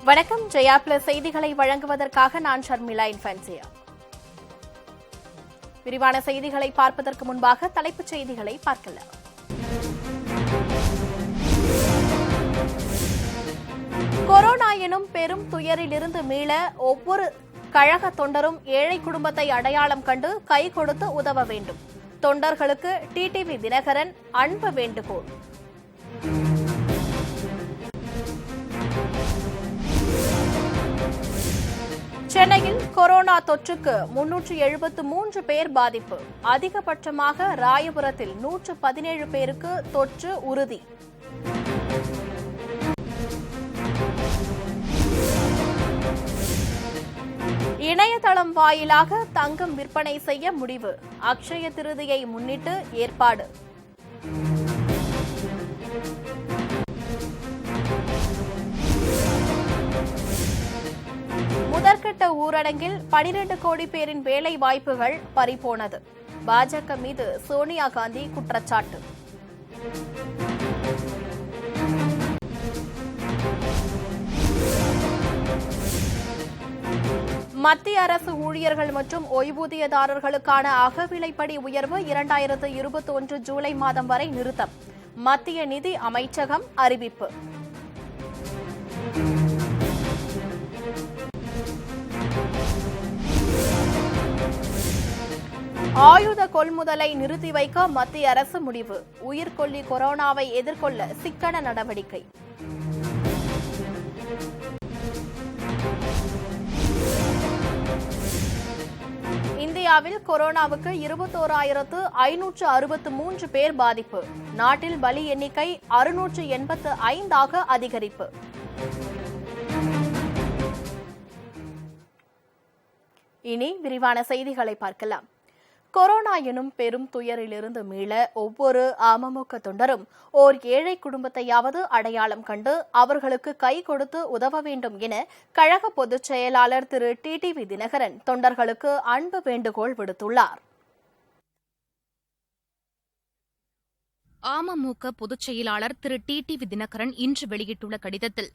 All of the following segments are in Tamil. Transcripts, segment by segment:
வணக்கம். ஜெயா பிளஸ் செய்திகளை வழங்குவதற்காக நான் ஷர்மிளா இன்ஃபன்சியா. விரிவான செய்திகளை பார்ப்பதற்கு முன்பாக தலைப்புச் செய்திகளை பார்க்கலாம். கொரோனா எனும் பெரும் துயரிலிருந்து மீள ஒவ்வொரு கழக தொண்டரும் ஏழை குடும்பத்தை அடையாளம் கண்டு கை கொடுத்து உதவ வேண்டும். தொண்டர்களுக்கு டிடிவி தினகரன் அன்பு வேண்டுகோள். சென்னையில் கொரோனா தொற்றுக்கு 373 பேர் பாதிப்பு. அதிகபட்சமாக ராயபுரத்தில் 117 பேருக்கு தொற்று உறுதி. இணையதளம் வாயிலாக தங்கம் விற்பனை செய்ய முடிவு. அக்ஷய திருதியை முன்னிட்டு ஏற்பாடு. முதற்கட்ட ஊரடங்கில் 12 கோடி பேரின் வேலை வாய்ப்புகள் பறிபோனது. பாஜக மீது சோனியா காந்தி குற்றச்சாட்டு. மத்திய அரசு ஊழியர்கள் மற்றும் ஓய்வூதியதாரர்களுக்கான அகவிலைப்படி உயர்வு 2021 ஜூலை மாதம் வரை நிறுத்தம். மத்திய நிதி அமைச்சகம் அறிவிப்பு. ஆயுத கொள்முதலை நிறுத்தி வைக்க மத்திய அரசு முடிவு. உயிர்கொல்லி கொரோனாவை எதிர்கொள்ள சிக்கன நடவடிக்கை. இந்தியாவில் கொரோனாவுக்கு 21,563 பேர் பாதிப்பு. நாட்டில் பலி எண்ணிக்கை 685 அதிகரிப்பு. இனி விரிவான செய்திகளை பார்க்கலாம். கொரோனா எனும் பெரும் துயரிலிருந்து மீள ஒவ்வொரு அமமுக தொண்டரும் ஓர் ஏழை குடும்பத்தையாவது அடையாளம் கண்டு அவர்களுக்கு கை கொடுத்து உதவ வேண்டும் என கழக பொதுச் செயலாளர் திரு டிடிவி தினகரன் தொண்டர்களுக்கு அன்பு வேண்டுகோள் விடுத்துள்ளார். அமமுக பொதுச் செயலாளர் திரு டிடிவி தினகரன் இன்று வெளியிட்டுள்ள கடிதத்தில்,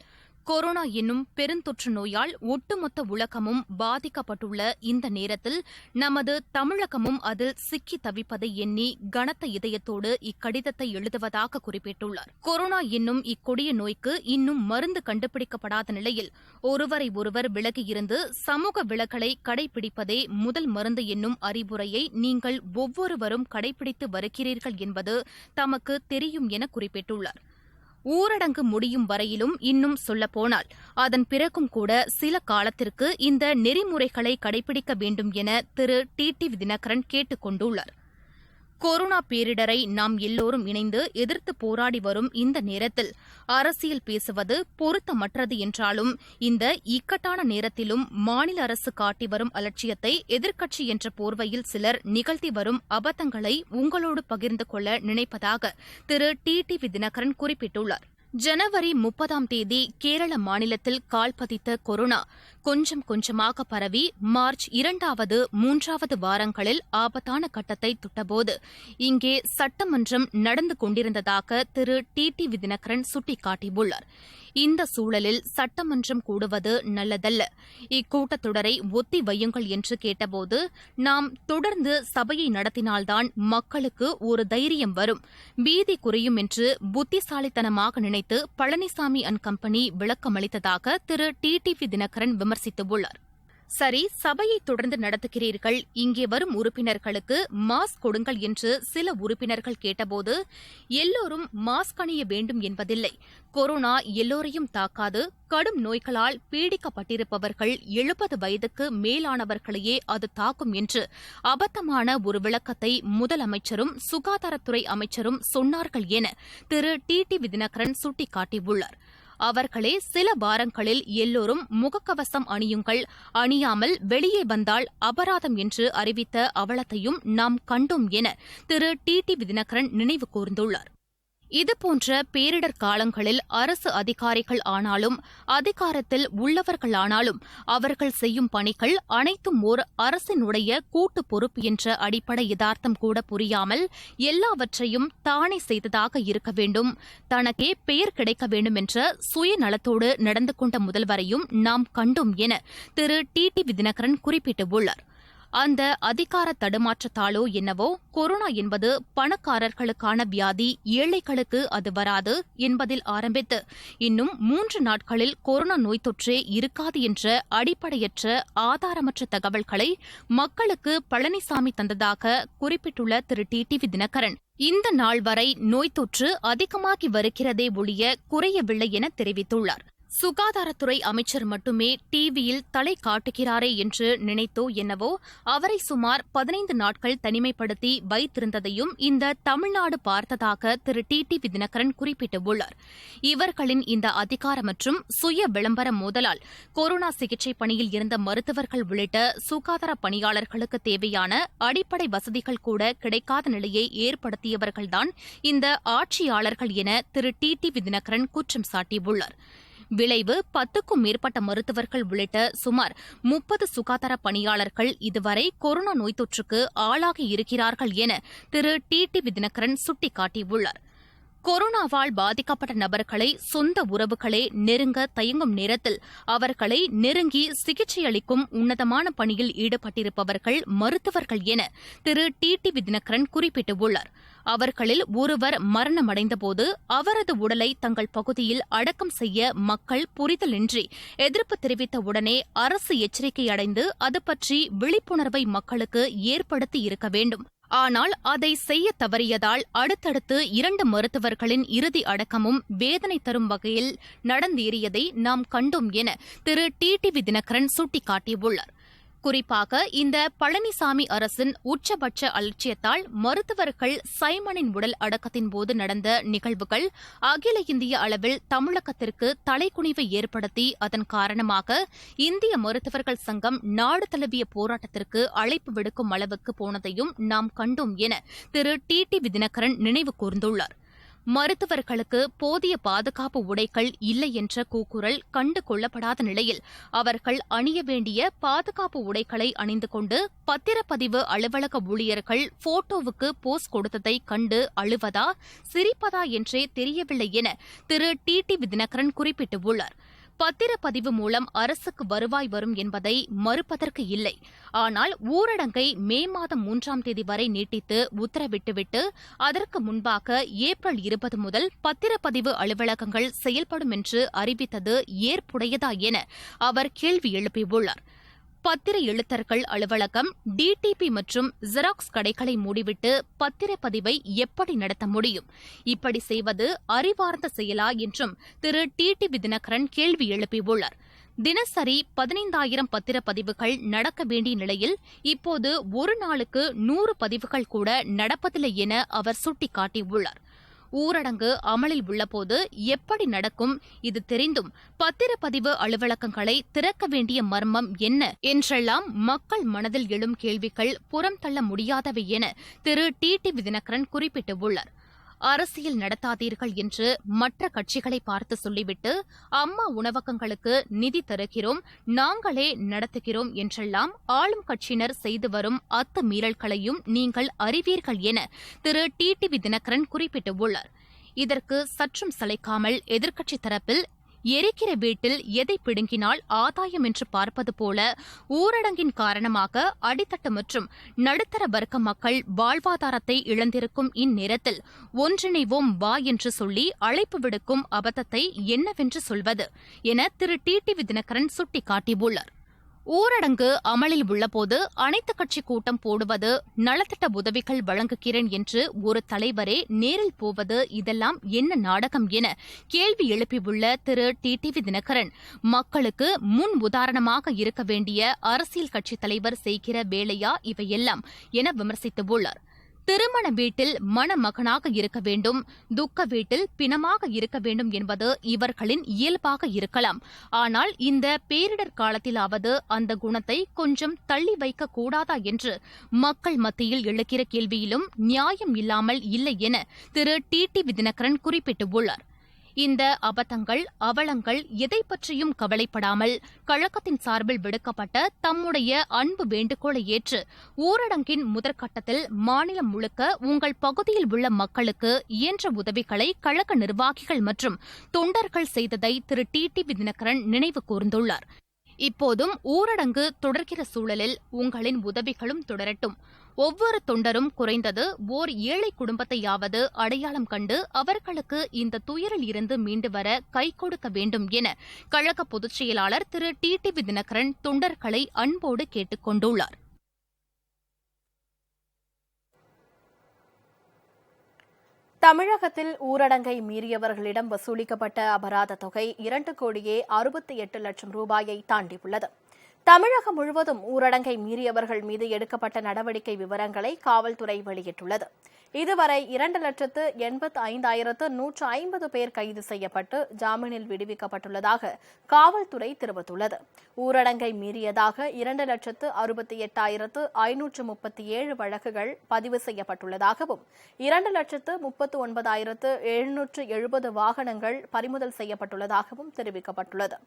கொரோனா என்னும் பெருந்தொற்று நோயால் ஒட்டுமொத்த உலகமும் பாதிக்கப்பட்டுள்ள இந்த நேரத்தில் நமது தமிழகமும் அதில் சிக்கி தவிப்பதை எண்ணி கனத்த இதயத்தோடு இக்கடிதத்தை எழுதுவதாக குறிப்பிட்டுள்ளார். கொரோனா என்னும் இக்கொடிய நோய்க்கு இன்னும் மருந்து கண்டுபிடிக்கப்படாத நிலையில் ஒருவரை ஒருவர் விலகியிருந்து சமூக விலகலை கடைபிடிப்பதே முதல் மருந்து என்னும் அறிவுரையை நீங்கள் ஒவ்வொருவரும் கடைபிடித்து வருகிறீர்கள் என்பது தமக்கு தெரியும் என குறிப்பிட்டுள்ளார். ஊரடங்கு முடியும் வரையிலும் இன்னும் சொல்லப்போனால் அதன் பிறகும் கூட சில காலத்திற்கு இந்த நெறிமுறைகளை கடைபிடிக்க வேண்டும் என திரு டிடிவி தினகரன் கேட்டுக் கொண்டுள்ளார். கொரோனா பேரிடரை நாம் எல்லோரும் இணைந்து எதிர்த்து போராடி வரும் இந்த நேரத்தில் அரசியல் பேசுவது பொருத்தமற்றது என்றாலும் இந்த இக்கட்டான நேரத்திலும் மாநில அரசு காட்டி வரும் அலட்சியத்தை எதிர்க்கட்சி என்ற போர்வையில் சிலர் நிகழ்த்தி வரும் அபத்தங்களை உங்களோடு பகிர்ந்து கொள்ள நினைப்பதாக திரு டிடிவி தினகரன் குறிப்பிட்டுள்ளார். ஜனவரி 30ஆம் தேதி கேரள மாநிலத்தில் கால் பதித்த கொரோனா கொஞ்சம் கொஞ்சமாக பரவி மார்ச் 2வது 3வது வாரங்களில் ஆபத்தான கட்டத்தை தொட்டபோது இங்கே சட்டமன்றம் நடந்து கொண்டிருந்ததாக திரு டிடிவி தினகரன் சுட்டிக்காட்டியுள்ளார். இந்த சூழலில் சட்டமன்றம் கூடுவது நல்லதல்ல, இக்கூட்டத்தொடரை ஒத்தி வையுங்கள் என்று கேட்டபோது, நாம் தொடர்ந்து சபையை நடத்தினால்தான் மக்களுக்கு ஒரு தைரியம் வரும், பீதி குறையும் என்று புத்திசாலித்தனமாக நினைத்து பழனிசாமி அண்ட் கம்பெனி விளக்கமளித்ததாக திரு டிடிவி தினகரன் விமர்சித்துள்ளார். சரி, சபையை தொடர்ந்து நடத்துகிறீர்கள், இங்கே வரும் உறுப்பினர்களுக்கு மாஸ்க் கொடுங்கள் என்று சில உறுப்பினர்கள் கேட்டபோது, எல்லோரும் மாஸ்க் அணிய வேண்டும் என்பதில்லை, கொரோனா எல்லோரையும் தாக்காது, கடும் நோய்களால் பீடிக்கப்பட்டிருப்பவர்கள் 70 வயதுக்கு மேலானவர்களையே அது தாக்கும் என்று அபத்தமான ஒரு விளக்கத்தை முதலமைச்சரும் சுகாதாரத்துறை அமைச்சரும் சொன்னார்கள் என திரு டிடிவி தினகரன் சுட்டிக்காட்டியுள்ளார். அவர்களே சில வாரங்களில் எல்லோரும் முகக்கவசம் அணியுங்கள், அணியாமல் வெளியே வந்தால் அபராதம் என்று அறிவித்த அவலத்தையும் நாம் கண்டோம் என திரு டிடிவி தினகரன் நினைவு கூர்ந்துள்ளார். இதுபோன்ற பேரிடர் காலங்களில் அரசு அதிகாரிகள் ஆனாலும் அதிகாரத்தில் உள்ளவர்களானாலும் அவர்கள் செய்யும் பணிகள் அனைத்தும் ஓர் அரசினுடைய கூட்டு பொறுப்பு என்ற அடிப்படை யதார்த்தம் கூட புரியாமல் எல்லாவற்றையும் தானே செய்ததாக இருக்க வேண்டும், தனக்கே பெயர் கிடைக்க வேண்டும் என்ற சுயநலத்தோடு நடந்து கொண்ட முதல்வரையும் நாம் கண்டோம் என திரு டி.டி.வி. தினகரன் குறிப்பிட்டுள்ளார். அந்த அதிகார தடுமாற்றத்தாலோ என்னவோ கொரோனா என்பது பணக்காரர்களுக்கான வியாதி, ஏழைகளுக்கு அது வராது என்பதில் ஆரம்பித்து இன்னும் 3 நாட்களில் கொரோனா நோய் தொற்றே இருக்காது என்ற அடிப்படையற்ற ஆதாரமற்ற தகவல்களை மக்களுக்கு பழனிசாமி தந்ததாக குறிப்பிட்டுள்ள திரு டி.டி.வி. தினகரன் இந்த நாள் வரை நோய் தொற்று அதிகமாகி வருகிறதே ஒழிய குறையவில்லை என தெரிவித்துள்ளார். சுகாதாரத்துறை அமைச்சர் மட்டுமே டிவியில் தலை காட்டுகிறாரே என்று நினைத்தோ என்னவோ அவரை சுமார் 15 நாட்கள் தனிமைப்படுத்தி வைத்திருந்ததையும் இந்த தமிழ்நாடு பார்த்ததாக திரு டி.டி.வி. தினகரன் குறிப்பிட்டுள்ளார். இவர்களின் இந்த அதிகார மற்றும் சுய விளம்பர மோதலால் கொரோனா சிகிச்சை பணியில் இருந்த மருத்துவர்கள் உள்ளிட்ட சுகாதார பணியாளர்களுக்கு தேவையான அடிப்படை வசதிகள் கூட கிடைக்காத நிலையை ஏற்படுத்தியவர்கள்தான் இந்த ஆட்சியாளர்கள் என திரு டி.டி.வி. தினகரன் குற்றம் சாட்டியுள்ளார். விளைவு 10க்கும் மேற்பட்ட மருத்துவர்கள் உள்ளிட்ட சுமார் 30 சுகாதார பணியாளர்கள் இதுவரை கொரோனா நோய் தொற்றுக்கு ஆளாகி இருக்கிறார்கள் என திரு டி.டி.வி. தினகரன் சுட்டிக்காட்டியுள்ளார். கொரோனாவால் பாதிக்கப்பட்ட நபர்களை சொந்த உறவுகளே நெருங்க தயங்கும் நேரத்தில் அவர்களை நெருங்கி சிகிச்சை அளிக்கும் உன்னதமான பணியில் ஈடுபட்டிருப்பவர்கள் மருத்துவர்கள் என திரு டி.டி.வி. தினகரன் குறிப்பிட்டுள்ளார். அவர்களில் ஒருவர் மரணமடைந்தபோது அவரது உடலை தங்கள் பகுதியில் அடக்கம் செய்ய மக்கள் புரிதலின்றி எதிர்ப்பு தெரிவித்த உடனே அரசு எச்சரிக்கை அடைந்து அது பற்றி விழிப்புணர்வை மக்களுக்கு ஏற்படுத்தி இருக்க வேண்டும். ஆனால் அதை செய்ய தவறியதால் அடுத்தடுத்து 2 மருத்துவர்களின் இறுதி அடக்கமும் வேதனை தரும் வகையில் நடந்தேறியதை நாம் கண்டோம் என திரு டி.டி.வி. தினகரன் சுட்டிக்காட்டியுள்ளார். குறிப்பாக இந்த பழனிசாமி அரசின் உச்சபட்ச அலட்சியத்தால் மருத்துவர்கள் சைமனின் உடல் அடக்கத்தின்போது நடந்த நிகழ்வுகள் அகில இந்திய அளவில் தமிழகத்திற்கு தலைக்குனிவை ஏற்படுத்தி அதன் காரணமாக இந்திய மருத்துவர்கள் சங்கம் நாடு தழுவிய போராட்டத்திற்கு அழைப்பு விடுக்கும் அளவுக்கு போனதையும் நாம் கண்டோம் என திரு டி.டி.வி. தினகரன் நினைவு கூர்ந்துள்ளார். மருத்துவர்களுக்கு போதிய பாதுகாப்பு உடைகள் இல்லை என்ற கூக்குரல் கண்டு கொள்ளப்படாத நிலையில் அவர்கள் அணிய வேண்டிய பாதுகாப்பு உடைகளை அணிந்து கொண்டு பத்திரப்பதிவு அலுவலக ஊழியர்கள் போட்டோவுக்கு போஸ் கொடுத்ததை கண்டு அழுவதா சிரிப்பதா என்றே தெரியவில்லை என திரு டி.டி.வி. தினகரன் குறிப்பிட்டுள்ளார். பத்திரப்பதிவு மூலம் அரசுக்கு வருவாய் வரும் என்பதை மறுப்பதற்கு இல்லை. ஆனால் ஊரடங்கை மே மாதம் 3ஆம் தேதி வரை நீட்டித்து உத்தரவிட்டுவிட்டு அதற்கு முன்பாக ஏப்ரல் 20 முதல் பத்திரப்பதிவு அலுவலகங்கள் செயல்படும் என்று அறிவித்தது ஏற்புடையதா என அவர் கேள்வி எழுப்பியுள்ளார். பத்திர எழுத்தர்கள் அலுவலகம், டிடிபி மற்றும் ஜெராக்ஸ் கடைகளை மூடிவிட்டு பத்திரப்பதிவை எப்படி நடத்த முடியும்? இப்படி செய்வது அறிவார்ந்த செயலா என்றும் திரு டி.டி.வி. தினகரன் கேள்வி எழுப்பியுள்ளார். தினசரி 15,000 பத்திரப்பதிவுகள் நடக்க வேண்டிய நிலையில் இப்போது ஒரு நாளுக்கு 100 பதிவுகள் கூட நடப்பதில்லை என அவர் சுட்டிக்காட்டியுள்ளார். ஊரடங்கு அமலில் உள்ளபோது எப்படி நடக்கும்? இது தெரிந்தும் பத்திரப்பதிவு அலுவலகங்களை திறக்க வேண்டிய மர்மம் என்ன என்றெல்லாம் மக்கள் மனதில் எழும் கேள்விகள் புறம் தள்ள முடியாதவை என திரு டி.டி.வி. தினகரன் குறிப்பிட்டுள்ளார். அரசியல் நடத்தாதீர்கள் என்று மற்ற கட்சிகளை பார்த்து சொல்லிவிட்டு அம்மா உணவகங்களுக்கு நிதி தருகிறோம், நாங்களே நடத்துகிறோம் என்றெல்லாம் ஆளும் கட்சியினர் செய்து வரும் அத்துமீறல்களையும் நீங்கள் அறிவீர்கள் என திரு டி.டி.வி. தினகரன் குறிப்பிட்டுள்ளார். இதற்கு சற்றும் சளைக்காமல் எதிர்க்கட்சித் தரப்பில் எரிக்கிற வீட்டில் எதை பிடுங்கினால் ஆதாயம் என்று பார்ப்பது போல ஊரடங்கின் காரணமாக அடித்தட்டு மற்றும் நடுத்தர வர்க்க மக்கள் வாழ்வாதாரத்தை இழந்திருக்கும் இந்நேரத்தில் ஒன்றிணைவோம் வா என்று சொல்லி அழைப்பு விடுக்கும் அபத்தத்தை என்னவென்று சொல்வது என திரு டி.டி.வி. தினகரன் சுட்டிக்காட்டியுள்ளார். ஊரடங்கு அமலில் உள்ளபோது அனைத்துக் கட்சி கூட்டம் போடுவது, நலத்திட்ட உதவிகள் வழங்குகிறேன் என்று ஒரு தலைவரே நேரில் போவது, இதெல்லாம் என்ன நாடகம் என கேள்வி எழுப்பியுள்ள திரு டி.டி.வி. தினகரன் மக்களுக்கு முன் உதாரணமாக இருக்க வேண்டிய அரசியல் கட்சித் தலைவர் செய்கிற வேலையா இவையெல்லாம் என விமர்சித்துள்ளார். திருமண வீட்டில் மணமகனாக இருக்க வேண்டும், துக்க வீட்டில் பிணமாக இருக்க வேண்டும் என்பது இவர்களின் இயல்பாக இருக்கலாம். ஆனால் இந்த பேரிடர் காலத்திலாவது அந்த குணத்தை கொஞ்சம் தள்ளி வைக்க கூடாதா என்று மக்கள் மத்தியில் எழுக்கிற கேள்வியிலும் நியாயம் இல்லாமல் இல்லை என திரு டிடிவி தினகரன் குறிப்பிட்டுள்ளார். இந்த அபத்தங்கள், அவலங்கள் எதை பற்றியும் கவலைப்படாமல் கழகத்தின் சார்பில் விடுக்கப்பட்ட தம்முடைய அன்பு வேண்டுகோளை ஏற்று ஊரடங்கின் முதற்கட்டத்தில் மாநிலம் முழுக்க உங்கள் பகுதியில் உள்ள மக்களுக்கு இயன்ற உதவிகளை கழக நிர்வாகிகள் மற்றும் தொண்டர்கள் செய்ததை திரு டிடிவி தினகரன் நினைவு கூர்ந்துள்ளார். இப்போதும் ஊரடங்கு தொடர்கிற சூழலில் உங்களின் உதவிகளும் தொடரட்டும். ஒவ்வொரு தொண்டரும் குறைந்தது ஓர் ஏழை குடும்பத்தையாவது அடையாளம் கண்டு அவர்களுக்கு இந்த துயரில் இருந்து மீண்டு வர கை கொடுக்க வேண்டும் என கழக பொதுச் செயலாளர் திரு டிடிவி தினகரன் தொண்டர்களை அன்போடு கேட்டுக் கொண்டுள்ளார். தமிழகத்தில் ஊரடங்கை மீறியவர்களிடம் வசூலிக்கப்பட்ட அபராத தொகை 2,68,00,000 ரூபாயை தாண்டியுள்ளது. தமிழகம் முழுவதும் ஊரடங்கை மீறியவர்கள் மீது எடுக்கப்பட்ட நடவடிக்கை விவரங்களை காவல்துறை வெளியிட்டுள்ளது. இதுவரை 2,85,150 பேர் கைது செய்யப்பட்டு ஜாமீனில் விடுவிக்கப்பட்டுள்ளதாக காவல்துறை தெரிவித்துள்ளது. ஊரடங்கை மீறியதாக 2,68,537 வழக்குகள் பதிவு செய்யப்பட்டுள்ளதாகவும் 2,39,770 வாகனங்கள் பறிமுதல் செய்யப்பட்டுள்ளதாகவும் தெரிவிக்கப்பட்டுள்ளது.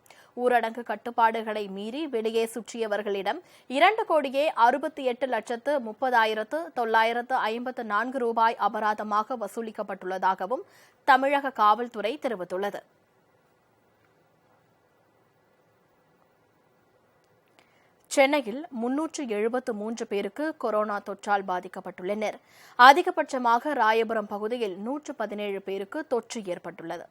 ஊரடங்கு கட்டுப்பாடுகளை மீறி வெளியே சுற்றியவர்களிடம் 2,68,30,954 ரூபாய் அபராதமாக வசூலிக்கப்பட்டுள்ளதாகவும் தமிழக காவல்துறை தெரிவித்துள்ளது. சென்னையில் 373 பேருக்கு கொரோனா தொற்றால் பாதிக்கப்பட்டுள்ளனர். அதிகபட்சமாக ராயபுரம் பகுதியில் 117 பேருக்கு தொற்று ஏற்பட்டுள்ளது.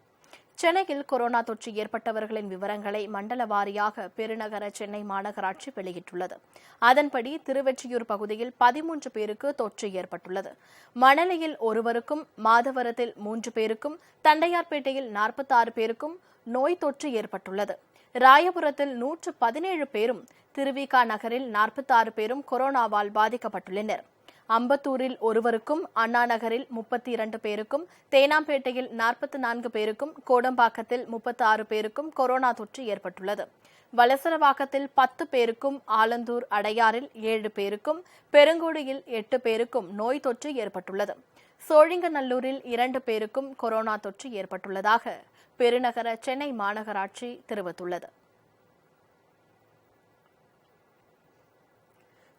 சென்னையில் கொரோனா தொற்று ஏற்பட்டவர்களின் விவரங்களை மண்டல வாரியாக பெருநகர சென்னை மாநகராட்சி வெளியிட்டுள்ளது. அதன்படி திருவெற்றியூர் பகுதியில் 13 பேருக்கு தொற்று ஏற்பட்டுள்ளது. மணலியில் ஒருவருக்கும், மாதவரத்தில் 3 பேருக்கும், தண்டையார்பேட்டையில் 46 பேருக்கும் நோய் தொற்று ஏற்பட்டுள்ளது. ராயபுரத்தில் 117 பேரும், திருவிக நகரில் 46 பேரும் கொரோனாவால் பாதிக்கப்பட்டுள்ளனர். அம்பத்தூரில் ஒருவருக்கும், அண்ணா நகரில் 32 பேருக்கும், தேனாம்பேட்டையில் 44 பேருக்கும், கோடம்பாக்கத்தில் 36 பேருக்கும் கொரோனா தொற்று ஏற்பட்டுள்ளது. வலசரவாக்கத்தில் 10 பேருக்கும், ஆலந்தூர் அடையாறில் 7 பேருக்கும், பெருங்குடியில் 8 பேருக்கும் நோய் தொற்று ஏற்பட்டுள்ளது. சோழிங்கநல்லூரில் 2 பேருக்கும் கொரோனா தொற்று ஏற்பட்டுள்ளதாக பெருநகர சென்னை மாநகராட்சி தெரிவித்துள்ளது.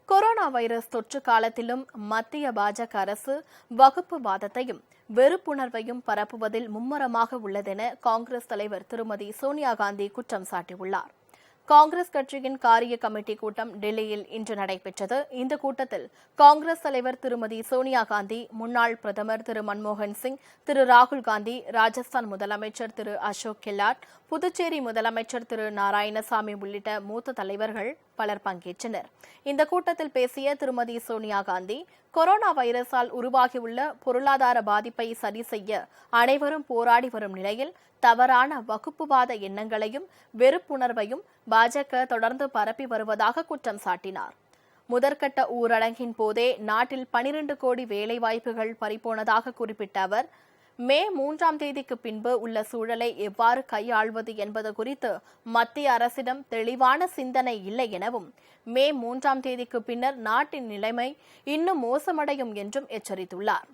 கொரோனா வைரஸ் தொற்று காலத்திலும் மத்திய பாஜக அரசு வகுப்புவாதத்தையும் வெறுப்புணர்வையும் பரப்புவதில் மும்முரமாக உள்ளதென காங்கிரஸ் தலைவர் திருமதி சோனியா காந்தி குற்றம் சாட்டியுள்ளார். காங்கிரஸ் கட்சியின் காரிய கமிட்டி கூட்டம் டெல்லியில் இன்று நடைபெற்றது. இந்த கூட்டத்தில் காங்கிரஸ் தலைவர் திருமதி சோனியா காந்தி, முன்னாள் பிரதமர் திரு மன்மோகன் சிங், திரு ராகுல் காந்தி, ராஜஸ்தான் முதலமைச்சர் திரு அசோக் கெலாட், புதுச்சேரி முதலமைச்சர் திரு நாராயணசாமி உள்ளிட்ட மூத்த தலைவர்கள் பலர் பங்கேற்றனர். இந்த கூட்டத்தில் பேசிய திருமதி சோனியா காந்தி, கொரோனா வைரஸால் உருவாகியுள்ள பொருளாதார பாதிப்பை சரி செய்ய அனைவரும் போராடி வரும் நிலையில் தவறான வகுப்புவாத எண்ணங்களையும் வெறுப்புணர்வையும் பாஜக தொடர்ந்து பரப்பி வருவதாக குற்றம் சாட்டினார். முதற்கட்ட ஊரடங்கின் போதே நாட்டில் 12 கோடி வேலைவாய்ப்புகள் பறிபோனதாக குறிப்பிட்ட அவர், மே 3ஆம் தேதிக்கு பின்பு உள்ள சூழலை எவ்வாறு கையாள்வது என்பது குறித்து மத்திய அரசிடம் தெளிவான சிந்தனை இல்லை எனவும், மே 3ஆம் தேதிக்கு பின்னர் நாட்டின் நிலைமை இன்னும் மோசமடையும் என்றும் எச்சரித்துள்ளார்.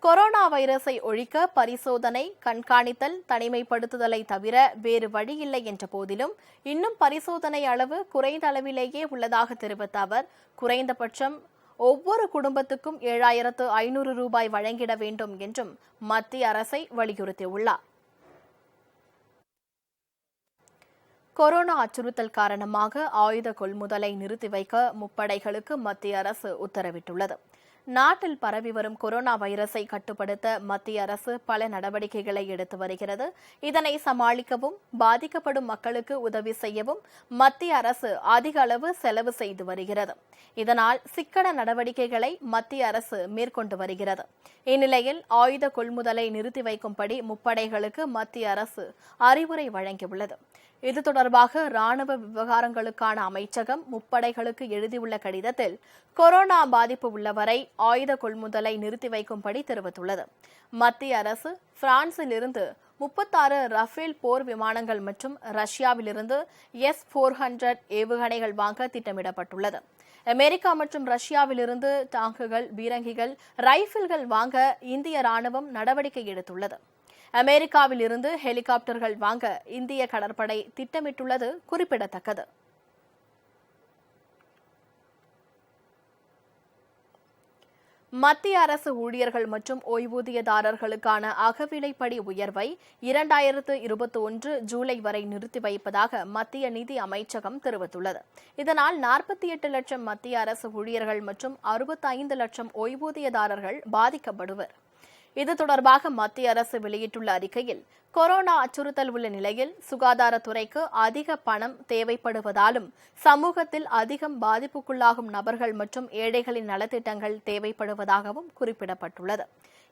கொரோனா வைரஸை ஒழிக்க பரிசோதனை, கண்காணித்தல், தனிமைப்படுத்துதலை தவிர வேறு வழியில்லை என்ற போதிலும் இன்னும் பரிசோதனை அளவு குறைந்த அளவிலேயே உள்ளதாக தெரிவித்த அவர், குறைந்தபட்சம் ஒவ்வொரு குடும்பத்துக்கும் 7,500 ரூபாய் வழங்கிட வேண்டும் என்றும் மத்திய அரசை வலியுறுத்தியுள்ளார். கொரோனா அச்சுறுத்தல் காரணமாக ஆயுத கொள்முதலை நிறுத்தி வைக்க முப்படைகளுக்கு மத்திய அரசு உத்தரவிட்டுள்ளது. நாட்டில் பரவி வரும் கொரோனா வைரஸை கட்டுப்படுத்த மத்திய அரசு பல நடவடிக்கைகளை எடுத்து வருகிறது. இதனை சமாளிக்கவும் பாதிக்கப்படும் மக்களுக்கு உதவி செய்யவும் மத்திய அரசு அதிக அளவு செலவு செய்து வருகிறது. இதனால் சிக்கன நடவடிக்கைகளை மத்திய அரசு மேற்கொண்டு வருகிறது. இந்நிலையில் ஆயுத கொள்முதலை நிறுத்தி வைக்கும்படி முப்படைகளுக்கு மத்திய அரசு அறிவுரை வழங்கியுள்ளது. இது தொடர்பாக ராணுவ விவகாரங்களுக்கான அமைச்சகம் முப்படைகளுக்கு எழுதியுள்ள கடிதத்தில் கொரோனா பாதிப்பு உள்ளவரை ஆயுத கொள்முதலை நிறுத்தி வைக்கும்படி தெரிவித்துள்ளது. மத்திய அரசு பிரான்சிலிருந்து 36 ரஃபேல் போர் விமானங்கள் மற்றும் ரஷ்யாவிலிருந்து S-400 ஏவுகணைகள் வாங்க திட்டமிடப்பட்டுள்ளது. அமெரிக்கா மற்றும் ரஷ்யாவிலிருந்து டாங்குகள், பீரங்கிகள், ரைபிள்கள் வாங்க இந்திய ராணுவம் நடவடிக்கை எடுத்துள்ளது. அமெரிக்காவில் இருந்து ஹெலிகாப்டர்கள் வாங்க இந்திய கடற்படை திட்டமிட்டுள்ளது குறிப்பிடத்தக்கது. மத்திய அரசு ஊழியர்கள் மற்றும் ஓய்வூதியதாரர்களுக்கான அகவிலைப்படி உயர்வை 2021 ஜூலை வரை நிறுத்தி வைப்பதாக மத்திய நிதி அமைச்சகம் தெரிவித்துள்ளது. இதனால் 48 லட்சம் மத்திய அரசு ஊழியர்கள் மற்றும் 65 லட்சம் ஓய்வூதியதாரர்கள் பாதிக்கப்படுவர். இது தொடர்பாக மத்திய அரசு வெளியிட்டுள்ள அறிக்கையில், கொரோனா அச்சுறுத்தல் உள்ள நிலையில் சுகாதாரத்துறைக்கு அதிக பணம் தேவைப்படுவதாலும் சமூகத்தில் அதிகம் பாதிப்புக்குள்ளாகும் நபர்கள் மற்றும் ஏழைகளின் நலத்திட்டங்கள் தேவைப்படுவதாகவும் குறிப்பிடப்பட்டுள்ளது.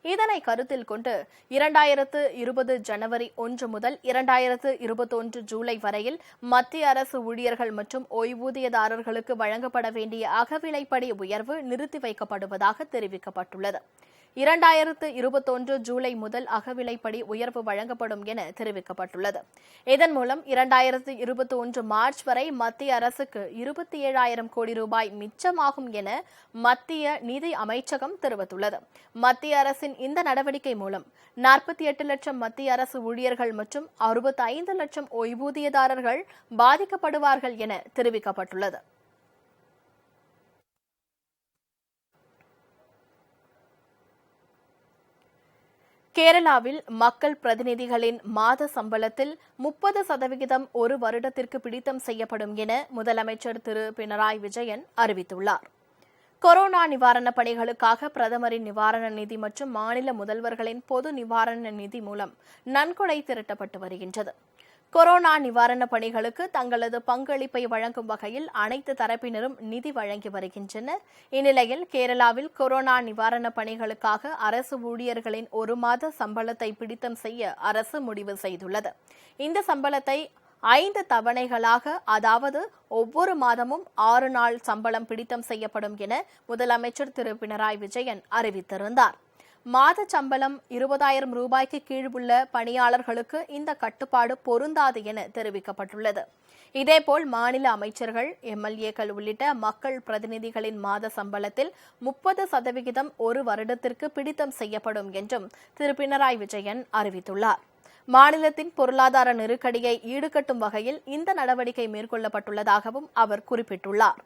இதனை கருத்தில் கொண்டு 2020 ஜனவரி 1 முதல் 2021 ஜூலை வரையில் மத்திய அரசு ஊழியர்கள் மற்றும் ஓய்வூதியதாரர்களுக்கு வழங்கப்பட வேண்டிய அகவிலைப்படி உயர்வு நிறுத்தி வைக்கப்படுவதாக தெரிவிக்கப்பட்டுள்ளது. 2021 ஜூலை முதல் அகவிலைப்படி உயர்வு வழங்கப்படும் என தெரிவிக்கப்பட்டுள்ளது. இதன் மூலம் 2021 மார்ச் வரை மத்திய அரசுக்கு 27,000 கோடி ரூபாய் மிச்சமாகும் என மத்திய நிதி அமைச்சகம் தெரிவித்துள்ளது. மத்திய அரசின் இந்த நடவடிக்கை மூலம் 48 லட்சம் மத்திய அரசு ஊழியர்கள் மற்றும் 65 லட்சம் ஓய்வூதியதாரர்கள் பாதிக்கப்படுவார்கள் என தெரிவிக்கப்பட்டுள்ளது. கேரளாவில் மக்கள் பிரதிநிதிகளின் மாத சம்பளத்தில் 30% ஒரு வருடத்திற்கு பிடித்தம் செய்யப்படும் என முதலமைச்சர் திரு பினராயி விஜயன் அறிவித்துள்ளார். கொரோனா நிவாரணப் பணிகளுக்காக பிரதமரின் நிவாரண நிதி மற்றும் மாநில முதல்வர்களின் பொது நிவாரண நிதி மூலம் நன்கொடை திரட்டப்பட்டு வருகின்றது. கொரோனா நிவாரணப் பணிகளுக்கு தங்களது பங்களிப்பை வழங்கும் வகையில் அனைத்து தரப்பினரும் நிதி வழங்கி வருகின்றனர். இந்நிலையில் கேரளாவில் கொரோனா நிவாரணப் பணிகளுக்காக அரசு ஊழியர்களின் 1 மாத சம்பளத்தை பிடித்தம் செய்ய அரசு முடிவு செய்துள்ளது. இந்த சம்பளத்தை 5 தவணைகளாக, அதாவது ஒவ்வொரு மாதமும் 6 நாள் சம்பளம் பிடித்தம் செய்யப்படும் என முதலமைச்சர் திரு பினராயி விஜயன் அறிவித்திருந்தார். மாத சம்பளம் 20,000 ரூபாய்க்கு கீழ் உள்ள பணியாளர்களுக்கு இந்த கட்டுப்பாடு பொருந்தாது என தெரிவிக்கப்பட்டுள்ளது. இதேபோல் மாநில அமைச்சர்கள், எம்எல்ஏக்கள் உள்ளிட்ட மக்கள் பிரதிநிதிகளின் மாத சம்பளத்தில் 30% ஒரு வருடத்திற்கு பிடித்தம் செய்யப்படும் என்றும் திரு பினராயி விஜயன் அறிவித்துள்ளார். மாநிலத்தின் பொருளாதார நெருக்கடியை ஈடுகட்டும் வகையில் இந்த நடவடிக்கை மேற்கொள்ளப்பட்டுள்ளதாகவும் அவர் குறிப்பிட்டுள்ளார்.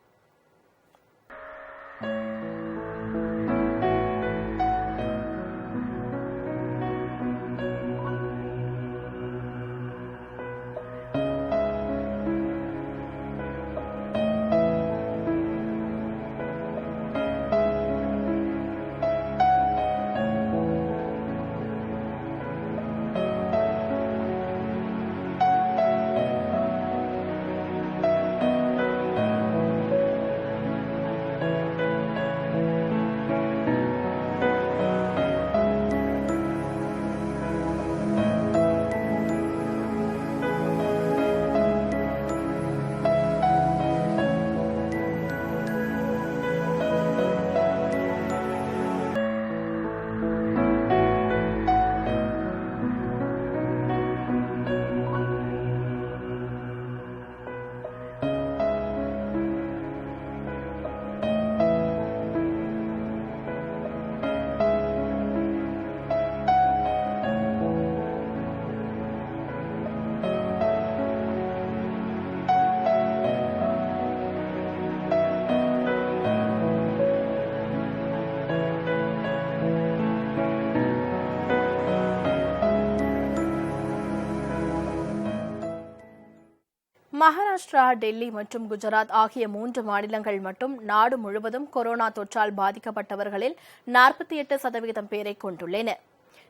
மகாராஷ்டிரா, டெல்லி மற்றும் குஜராத் ஆகிய 3 மாநிலங்கள் மட்டும் நாடு முழுவதும் கொரோனா தொற்றால் பாதிக்கப்பட்டவர்களில் 48% பேரை கொண்டுள்ளன.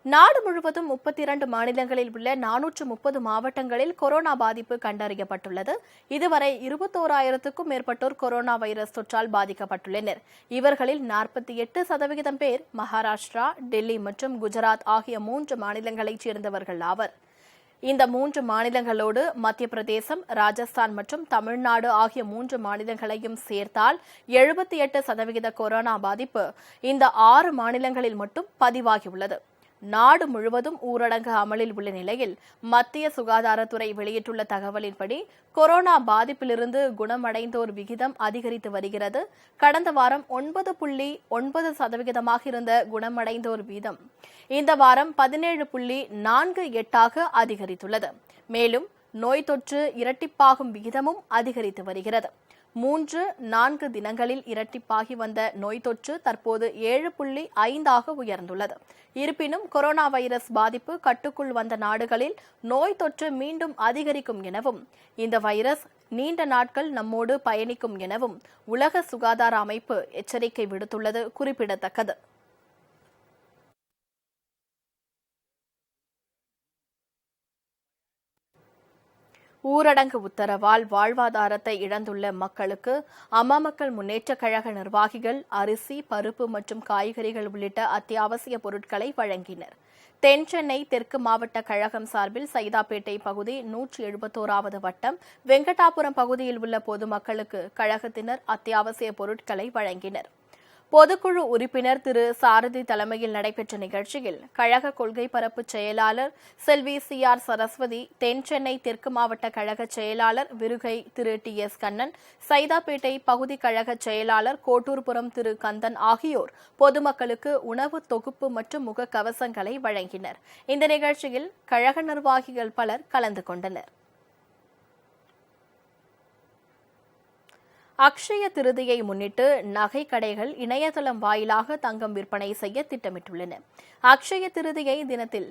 நாடு முழுவதும் 32 மாநிலங்களில் உள்ள 430 மாவட்டங்களில் கொரோனா பாதிப்பு கண்டறியப்பட்டுள்ளது. இதுவரை 21,000க்கும் மேற்பட்டோர் கொரோனா வைரஸ் தொற்றால் பாதிக்கப்பட்டுள்ளனர். இவர்களில் 48% பேர் மகாராஷ்டிரா, டெல்லி மற்றும் குஜராத் ஆகிய 3 மாநிலங்களைச் சேர்ந்தவர்கள் ஆவர். இந்த 3 மாநிலங்களோடு மத்திய பிரதேசம், ராஜஸ்தான் மற்றும் தமிழ்நாடு ஆகிய 3 மாநிலங்களையும் சேர்த்தால் 78% கொரோனா பாதிப்பு இந்த 6 மாநிலங்களில் மட்டும் பதிவாகியுள்ளது. நாடு முழுவதும் ஊரடங்கு அமலில் உள்ள நிலையில் மத்திய சுகாதாரத்துறை வெளியிட்டுள்ள தகவலின்படி கொரோனா பாதிப்பிலிருந்து குணமடைந்தோர் விகிதம் அதிகரித்து வருகிறது. கடந்த வாரம் 9.9% இருந்த குணமடைந்தோர் வீதம் இந்த வாரம் 17.48 அதிகரித்துள்ளது. மேலும் நோய் தொற்று இரட்டிப்பாகும் விகிதமும் அதிகரித்து வருகிறது. 3-4 தினங்களில் இரட்டிப்பாகி வந்த நோய் தொற்று தற்போது 7.5 உயர்ந்துள்ளது. இருப்பினும் கொரோனா வைரஸ் பாதிப்பு கட்டுக்குள் வந்த நாடுகளில் நோய் தொற்று மீண்டும் அதிகரிக்கும் எனவும் இந்த வைரஸ் நீண்ட நாட்கள் நம்மோடு பயணிக்கும் எனவும் உலக சுகாதார அமைப்பு எச்சரிக்கை விடுத்துள்ளது குறிப்பிடத்தக்கது. ஊரடங்கு உத்தரவால் வாழ்வாதாரத்தை இழந்துள்ள மக்களுக்கு அம்மா மக்கள் முன்னேற்றக் கழக நிர்வாகிகள் அரிசி, பருப்பு மற்றும் காய்கறிகள் உள்ளிட்ட அத்தியாவசிய பொருட்களை வழங்கினர். தென் சென்னை தெற்கு மாவட்ட கழகம் சார்பில் சைதாப்பேட்டை பகுதி 171வது வட்டம் வெங்கடாபுரம் பகுதியில் உள்ள பொதுமக்களுக்கு கழகத்தினர் அத்தியாவசிய பொருட்களை வழங்கினர். பொதுக்குழு உறுப்பினர் திரு சாரதி தலைமையில் நடைபெற்ற நிகழ்ச்சியில் கழக கொள்கை பரப்பு செயலாளர் செல்வி CR சரஸ்வதி, தென் சென்னை தெற்கு மாவட்ட கழக செயலாளர் விருகை திரு TS கண்ணன், சைதாப்பேட்டை பகுதி கழக செயலாளர் கோட்டூர்புரம் திரு கந்தன் ஆகியோர் பொதுமக்களுக்கு உணவு தொகுப்பு மற்றும் முகக்கவசங்களை வழங்கினர். இந்த நிகழ்ச்சியில் கழக நிர்வாகிகள் பலர் கலந்து கொண்டனர். அக்ஷய திருதியை முன்னிட்டு நகை கடைகள் இணையதளம் வாயிலாக தங்கம் விற்பனை செய்ய திட்டமிட்டுள்ளன. அக்ஷய திருதியை தினத்தில்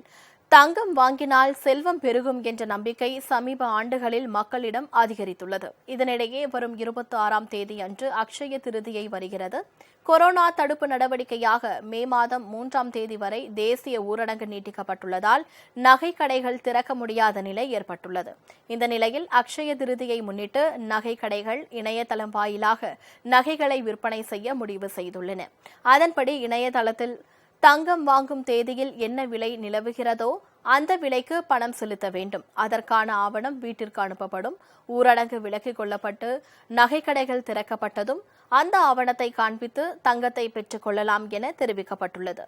தங்கம் வாங்கினால் செல்வம் பெருகும் என்ற நம்பிக்கை சமீப ஆண்டுகளில் மக்களிடம் அதிகரித்துள்ளது. இதனிடையே வரும் 26ஆம் தேதி அன்று அக்ஷய திருதியை வருகிறது. கொரோனா தடுப்பு நடவடிக்கையாக மே மாதம் 3ஆம் தேதி வரை தேசிய ஊரடங்கு நீட்டிக்கப்பட்டுள்ளதால் நகை கடைகள் திறக்க முடியாத நிலை ஏற்பட்டுள்ளது. இந்த நிலையில் அக்ஷய திருதியை முன்னிட்டு நகை கடைகள் இணையதளம் வாயிலாக நகைகளை விற்பனை செய்ய முடிவு செய்துள்ளன. அதன்படி இணையதளத்தில் தங்கம் வாங்கும் தேதியில் என்ன விலை நிலவுகிறதோ அந்த விலைக்கு பணம் செலுத்த வேண்டும். அதற்கான ஆவணம் வீட்டிற்கு அனுப்பப்படும். ஊரடங்கு விலக்கிக் கொள்ளப்பட்டு நகைக்கடைகள் திறக்கப்பட்டதும் அந்த ஆவணத்தை காண்பித்து தங்கத்தை பெற்றுக் கொள்ளலாம் என தெரிவிக்கப்பட்டுள்ளது.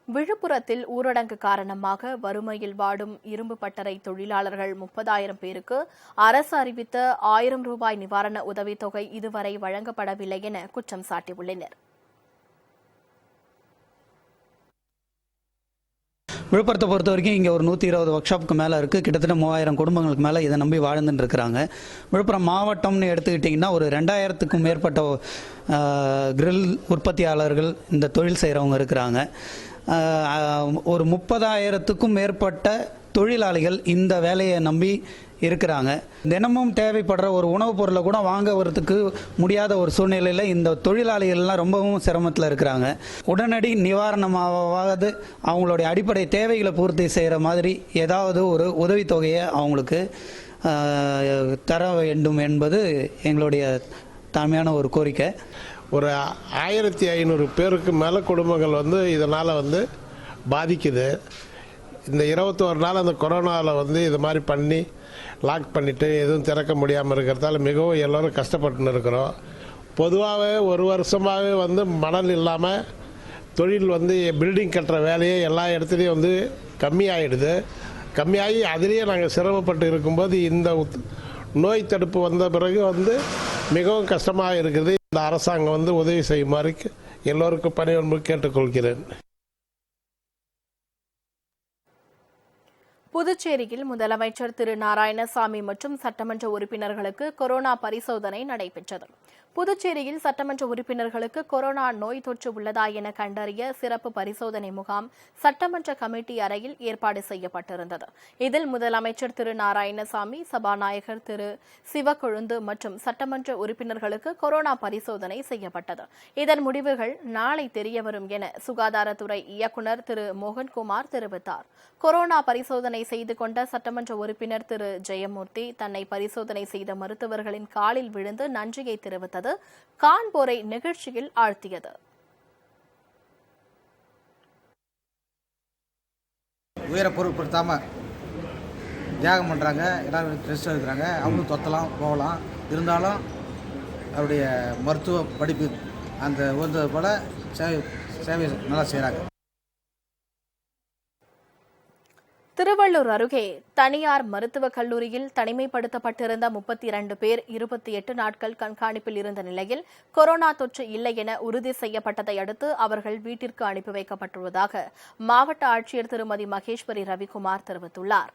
விழுப்புரத்தில் ஊரடங்கு காரணமாக வறுமையில் வாடும் இரும்பு பட்டறை தொழிலாளர்கள் 30,000 பேருக்கு அரசு அறிவித்த 1000 ரூபாய் நிவாரண உதவித்தொகை இதுவரை வழங்கப்படவில்லை என குற்றம் சாட்டியுள்ளனர். விழுப்புரத்தை பொறுத்த வரைக்கும் இங்கே ஒரு 120 ஒர்க் ஷாப்புக்கு மேலே இருக்குது. கிட்டத்தட்ட 3000 குடும்பங்களுக்கு மேலே இதை நம்பி வாழ்ந்துட்டு இருக்கிறாங்க. விழுப்புரம் மாவட்டம்னு எடுத்துக்கிட்டிங்கன்னா ஒரு 2000க்கும் மேற்பட்ட கிரில் உற்பத்தியாளர்கள் இந்த தொழில் செய்கிறவங்க இருக்கிறாங்க. ஒரு 30,000க்கும் மேற்பட்ட தொழிலாளிகள் இந்த வேலையை நம்பி இருக்கிறாங்க. தினமும் தேவைப்படுற ஒரு உணவுப் பொருளை கூட வாங்க வரத்துக்கு முடியாத ஒரு சூழ்நிலையில் இந்த தொழிலாளிகள்லாம் ரொம்பவும் சிரமத்தில் இருக்கிறாங்க. உடனடி நிவாரணமாவது அவங்களுடைய அடிப்படை தேவைகளை பூர்த்தி செய்கிற மாதிரி ஏதாவது ஒரு உதவித்தொகையை அவங்களுக்கு தர வேண்டும் என்பது எங்களுடைய தாழ்மையான ஒரு கோரிக்கை. ஒரு 1500 பேருக்கு மேலே குடும்பங்கள் இதனால் பாதிக்குது. இந்த 21 நாள் அந்த கொரோனாவில் இது மாதிரி பண்ணி லாக் பண்ணிவிட்டு எதுவும் திறக்க முடியாமல் இருக்கிறதால மிகவும் எல்லோரும் கஷ்டப்பட்டுன்னு இருக்கிறோம். பொதுவாகவே ஒரு வருஷமாகவே மணல் இல்லாமல் தொழில் பில்டிங் கட்டுற வேலையே எல்லா இடத்துலையும் கம்மியாகிடுது. கம்மியாகி அதிலேயே நாங்கள் சிரமப்பட்டு இருக்கும்போது இந்த நோய் தடுப்பு வந்த பிறகு மிகவும் கஷ்டமாக இருக்குது. இந்த அரசாங்கம் உதவி செய்யுமாறு எல்லோருக்கும் பணிவன்பு கேட்டுக்கொள்கிறேன். புதுச்சேரியில் முதலமைச்சர் திரு நாராயணசாமி மற்றும் சட்டமன்ற உறுப்பினர்களுக்கு கொரோனா பரிசோதனை நடைபெற்றது. புதுச்சேரியில் சட்டமன்ற உறுப்பினர்களுக்கு கொரோனா நோய் தொற்று உள்ளதா என கண்டறிய சிறப்பு பரிசோதனை முகாம் சட்டமன்ற கமிட்டி அறையில் ஏற்பாடு செய்யப்பட்டிருந்தது. இதில் முதலமைச்சர் திரு நாராயணசாமி, சபாநாயகர் திரு சிவக்கொழுந்து மற்றும் சட்டமன்ற உறுப்பினர்களுக்கு கொரோனா பரிசோதனை செய்யப்பட்டது. இதன் முடிவுகள் நாளை தெரியவரும் என சுகாதாரத்துறை இயக்குநர் திரு மோகன்குமார் தெரிவித்தார். கொரோனா பரிசோதனை செய்து கொண்ட சட்டமன்ற உறுப்பினர் திரு ஜெயமூர்த்தி தன்னை பரிசோதனை செய்த மருத்துவர்களின் காலில் விழுந்து நன்றியை தெரிவித்தது காண்போரை நிகழ்ச்சியில் ஆழ்த்தியது. உயிரை பொருட்படுத்தாமல் தியாகம் பண்ணுறாங்க, எல்லோரும் ரெஸ்ட் எடுக்கிறாங்க. அவங்களும் தொத்தலாம் போகலாம், இருந்தாலும் அவருடைய மருத்துவ படிப்பு அந்த உயர்ந்தது போல் சேவை நல்லா செய்கிறாங்க. திருவள்ளூர் அருகே தனியார் மருத்துவக் கல்லூரியில் தனிமைப்படுத்தப்பட்டிருந்த 32 பேர் 28 நாட்கள் கண்காணிப்பில் இருந்த நிலையில் கொரோனா தொற்று இல்லை என உறுதி செய்யப்பட்டதை அடுத்து அவர்கள் வீட்டிற்கு அனுப்பி வைக்கப்பட்டுள்ளதாக மாவட்ட ஆட்சியர் திருமதி மகேஸ்வரி ரவிக்குமார் தெரிவித்துள்ளார்.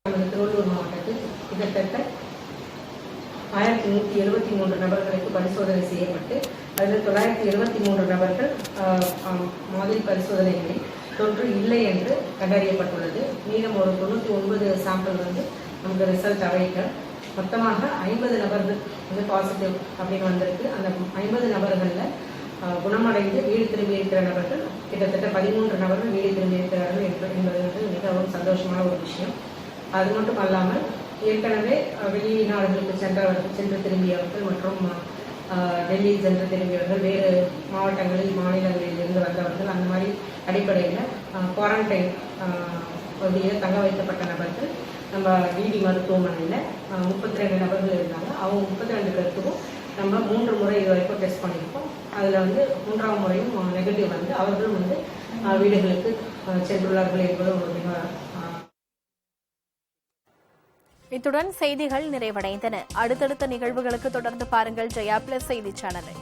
திருவள்ளூர் மாவட்டத்தில் கிட்டத்தட்ட 1173 நபர்களுக்கு பரிசோதனை செய்யப்பட்டு அதில் 973 நபர்கள் மாதிரி பரிசோதனைகளில் தொற்று இல்லை என்று கண்டறியப்பட்டுள்ளது. மீதம் ஒரு 99 சாம்பிள் நமக்கு ரிசல்ட் அவைக்க மொத்தமாக 50 நபர்கள் பாசிட்டிவ் அப்படின்னு வந்திருக்கு. அந்த 50 நபர்களில் குணமடைந்து வீடு திரும்பி இருக்கிற நபர்கள் கிட்டத்தட்ட 13 நபர்கள் வீடு திரும்பி இருக்கிறார்கள் என்பது மிகவும் சந்தோஷமான ஒரு விஷயம். அது மட்டும் அல்லாமல் ஏற்கனவே வெளிநாடுகளுக்கு சென்று திரும்பியவர்கள் மற்றும் டெல்லி சென்று திரும்பியவர்கள், வேறு மாவட்டங்களில் மாநிலங்களில் இருந்து வந்தவர்கள், அந்த மாதிரி அடிப்படையில் குவாரண்டைன் பகுதியில் தங்க வைக்கப்பட்ட நபர்கள் நம்ம டிடி மருத்துவமனையில் 32 நபர்கள் இருந்தாங்க. அவங்க 32 பேருக்கும் நம்ம 3 முறை இது வரைக்கும் டெஸ்ட் பண்ணியிருக்கோம். அதில் 3ஆவது முறையும் நெகட்டிவ் அவர்களும் வீடுகளுக்கு சென்றுள்ளார்கள் என்பது ஒரு மிக. இத்துடன் செய்திகள் நிறைவடைந்தன. அடுத்தடுத்த நிகழ்வுகளுக்கு தொடர்ந்து பாருங்கள் ஜெயா பிளஸ் செய்தி சேனலை.